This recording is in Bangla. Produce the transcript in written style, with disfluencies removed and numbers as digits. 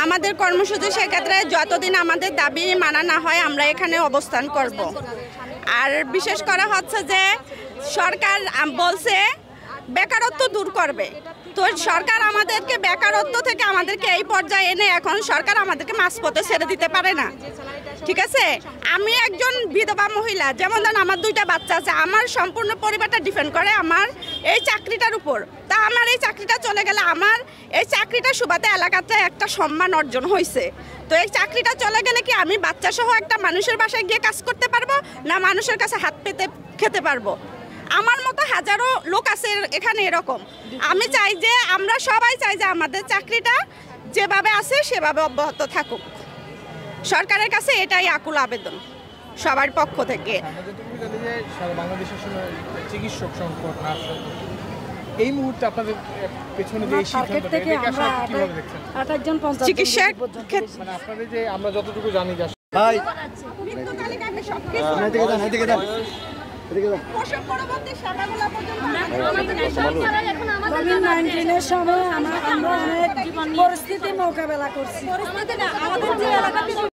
আমাদের কর্মসূচি সেক্ষেত্রে যতদিন আমাদের দাবি মানা না হয় আমরা এখানে অবস্থান করব। আর বিশেষ করে হচ্ছে যে সরকার বলছে বেকারত্ব দূর করবে, তো সরকার আমাদেরকে বেকারত্ব থেকে আমাদেরকে এই পর্যায়ে এনে এখন সরকার আমাদেরকে মাঝপথে ছেড়ে দিতে পারে না। ঠিক আছে, আমি একজন বিধবা মহিলা, যেমন ধরেন আমার 2টা বাচ্চা আছে, আমার সম্পূর্ণ পরিবারটা ডিপেন্ড করে আমার এই চাকরিটার উপর। তা আমার এই চাকরিটা চলে গেলে আমার এই চাকরিটা সুবাদে এলাকাতে একটা সম্মান অর্জন হয়েছে, তো এই চাকরিটা চলে গেলে কি আমি বাচ্চা সহ একটা মানুষের বাসায় গিয়ে কাজ করতে পারবো না মানুষের কাছে হাত পেতে খেতে পারবো? আমার মতো হাজারো লোক আছে এখানে এরকম। আমি চাই যে আমরা সবাই চাই যে আমাদের চাকরিটা যেভাবে আছে সেভাবে অব্যাহত থাকুক। সরকারের কাছে এটাই আকুল আবেদন সবার পক্ষ থেকে। বাংলাদেশের চিকিৎসক সংকট এই মুহূর্তে আপনাদের পেছনে যে সিদ্ধান্ত থেকে আমরা কিভাবে দেখছেন? 28 জন চিকিৎসক মানে আপনাদের যে আমরা যতটুকু জানি যে ভাই কোভিড-19-এর সময় আমরা অনেক পরিস্থিতি মোকাবেলা করছি।